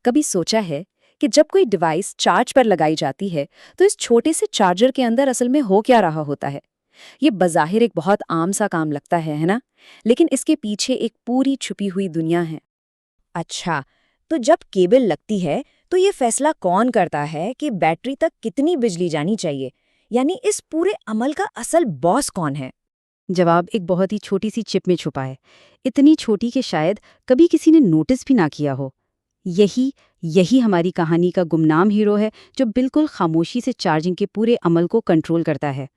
कभी सोचा है कि जब कोई डिवाइस चार्ज पर लगाई जाती है तो इस छोटे से चार्जर के अंदर असल में हो क्या रहा होता है। ये बज़ाहिर एक बहुत आम सा काम लगता है ना? लेकिन इसके पीछे एक पूरी छुपी हुई दुनिया है। अच्छा, तो जब केबल लगती है तो ये फैसला कौन करता है कि बैटरी तक कितनी बिजली जानी चाहिए? यानी इस पूरे अमल का असल बॉस कौन है? जवाब एक बहुत ही छोटी सी चिप में छुपा है। इतनी छोटी कि शायद कभी किसी ने नोटिस भी ना किया हो। यही यही हमारी कहानी का गुमनाम हीरो है, जो बिल्कुल खामोशी से चार्जिंग के पूरे अमल को कंट्रोल करता है।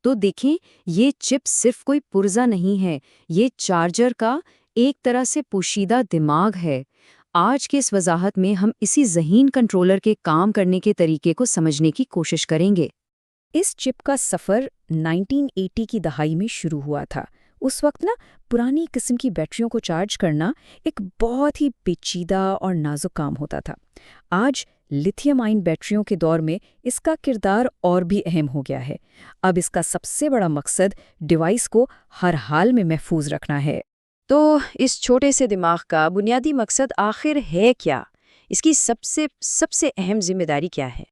तो देखें, ये चिप सिर्फ कोई पुर्जा नहीं है, ये चार्जर का एक तरह से पोशीदा दिमाग है। आज के इस वजाहत में हम इसी ज़हीन कंट्रोलर के काम करने के तरीके को समझने की कोशिश करेंगे। इस चिप का सफ़र 1980 की दहाई में शुरू हुआ था। उस वक्त ना पुरानी किस्म की बैटरियों को चार्ज करना एक बहुत ही पेचीदा और नाजुक काम होता था। आज लिथियम आयन बैटरियों के दौर में इसका किरदार और भी अहम हो गया है। अब इसका सबसे बड़ा मकसद डिवाइस को हर हाल में महफूज रखना है। तो इस छोटे से दिमाग का बुनियादी मकसद आखिर है क्या? इसकी सबसे सबसे अहम जिम्मेदारी क्या है?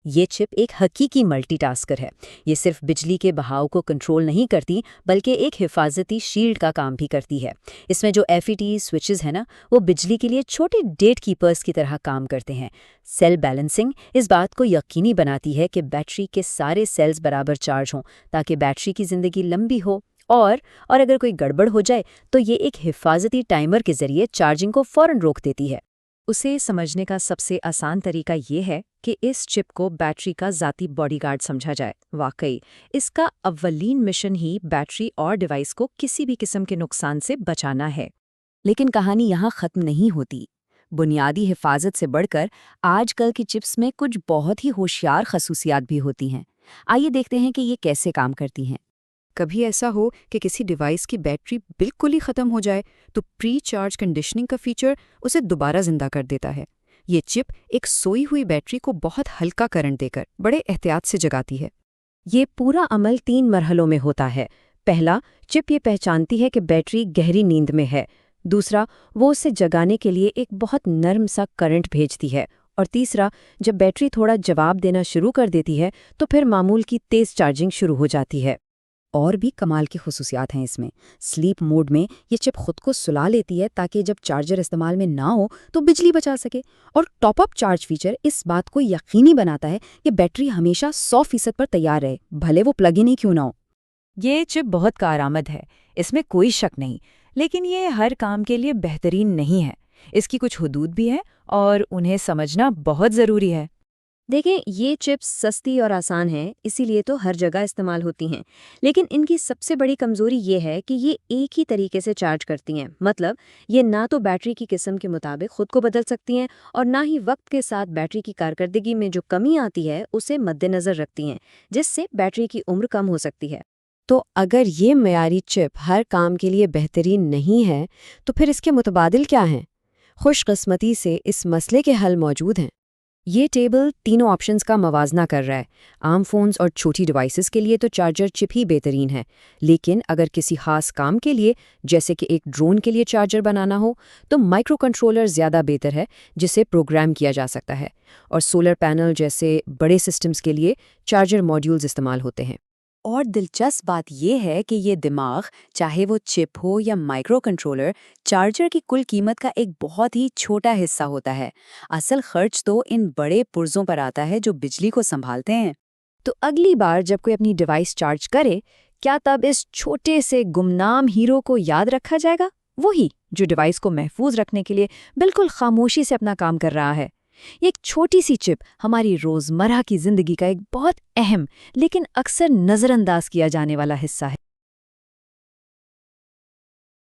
ये चिप एक हकीकी मल्टीटास्कर है। ये सिर्फ बिजली के बहाव को कंट्रोल नहीं करती, बल्कि एक हिफाजती शील्ड का काम भी करती है। इसमें जो एफईटी स्विचेस है ना, वो बिजली के लिए छोटे डेट कीपर्स की तरह काम करते हैं। सेल बैलेंसिंग इस बात को यकीनी बनाती है कि बैटरी के सारे सेल्स बराबर चार्ज हों, ताकि बैटरी की ज़िंदगी लंबी हो। और अगर कोई गड़बड़ हो जाए तो ये एक हिफाजती टाइमर के जरिए चार्जिंग को फौरन रोक देती है। उसे समझने का सबसे आसान तरीका ये है कि इस चिप को बैटरी का ज़ाती बॉडीगार्ड समझा जाए। वाकई इसका अव्वलीन मिशन ही बैटरी और डिवाइस को किसी भी किस्म के नुकसान से बचाना है। लेकिन कहानी यहाँ ख़त्म नहीं होती। बुनियादी हिफाजत से बढ़कर आजकल की चिप्स में कुछ बहुत ही होशियार खसूसियात भी होती हैं। आइए देखते हैं कि ये कैसे काम करती हैं। कभी ऐसा हो कि किसी डिवाइस की बैटरी बिल्कुल ही ख़त्म हो जाए तो प्री चार्ज कंडीशनिंग का फीचर उसे दोबारा जिंदा कर देता है। ये चिप एक सोई हुई बैटरी को बहुत हल्का करंट देकर बड़े एहतियात से जगाती है। ये पूरा अमल 3 मरहलों में होता है। पहला, चिप ये पहचानती है कि बैटरी गहरी नींद में है। दूसरा, वो उसे जगाने के लिए एक बहुत नर्म सा करंट भेजती है। और तीसरा, जब बैटरी थोड़ा जवाब देना शुरू कर देती है तो फिर मामूल की तेज़ चार्जिंग शुरू हो जाती है। और भी कमाल की खुसूसियात हैं इसमें। स्लीप मोड में ये चिप खुद को सुला लेती है ताकि जब चार्जर इस्तेमाल में ना हो तो बिजली बचा सके। और टॉप अप चार्ज फीचर इस बात को यकीनी बनाता है कि बैटरी हमेशा 100% पर तैयार रहे, भले वो प्लग इन ही क्यों ना हो। ये चिप बहुत कारआमद है, इसमें कोई शक नहीं। लेकिन ये हर काम के लिए बेहतरीन नहीं है। इसकी कुछ हदूद भी हैं और उन्हें समझना बहुत ज़रूरी है। देखें, ये चिप्स सस्ती और आसान हैं, इसीलिए तो हर जगह इस्तेमाल होती हैं। लेकिन इनकी सबसे बड़ी कमज़ोरी ये है कि ये एक ही तरीके से चार्ज करती हैं। मतलब ये ना तो बैटरी की किस्म के मुताबिक खुद को बदल सकती हैं और ना ही वक्त के साथ बैटरी की कारकर्दगी में जो कमी आती है उसे मद्देनज़र रखती हैं, जिससे बैटरी की उम्र कम हो सकती है। तो अगर ये मयारी चिप हर काम के लिए बेहतरीन नहीं है, तो फिर इसके मुतबादिल क्या हैं? खुशकिस्मती से इस मसले के हल मौजूद हैं। ये टेबल तीनों ऑप्शंस का मवाजना कर रहा है। आम फोन्स और छोटी डिवाइसेस के लिए तो चार्जर चिप ही बेहतरीन है, लेकिन अगर किसी खास काम के लिए, जैसे कि एक ड्रोन के लिए चार्जर बनाना हो, तो माइक्रो कंट्रोलर ज़्यादा बेहतर है, जिसे प्रोग्राम किया जा सकता है। और सोलर पैनल जैसे बड़े सिस्टम्स के लिए चार्जर मॉड्यूल्स इस्तेमाल होते हैं। और दिलचस्प बात यह है कि ये दिमाग, चाहे वो चिप हो या माइक्रो कंट्रोलर, चार्जर की कुल कीमत का एक बहुत ही छोटा हिस्सा होता है। असल खर्च तो इन बड़े पुर्जों पर आता है जो बिजली को संभालते हैं। तो अगली बार जब कोई अपनी डिवाइस चार्ज करे, क्या तब इस छोटे से गुमनाम हीरो को याद रखा जाएगा? वही जो डिवाइस को महफूज रखने के लिए बिल्कुल खामोशी से अपना काम कर रहा है। ये एक छोटी सी चिप हमारी रोजमर्रा की जिंदगी का एक बहुत अहम, लेकिन अक्सर नजरअंदाज किया जाने वाला हिस्सा है।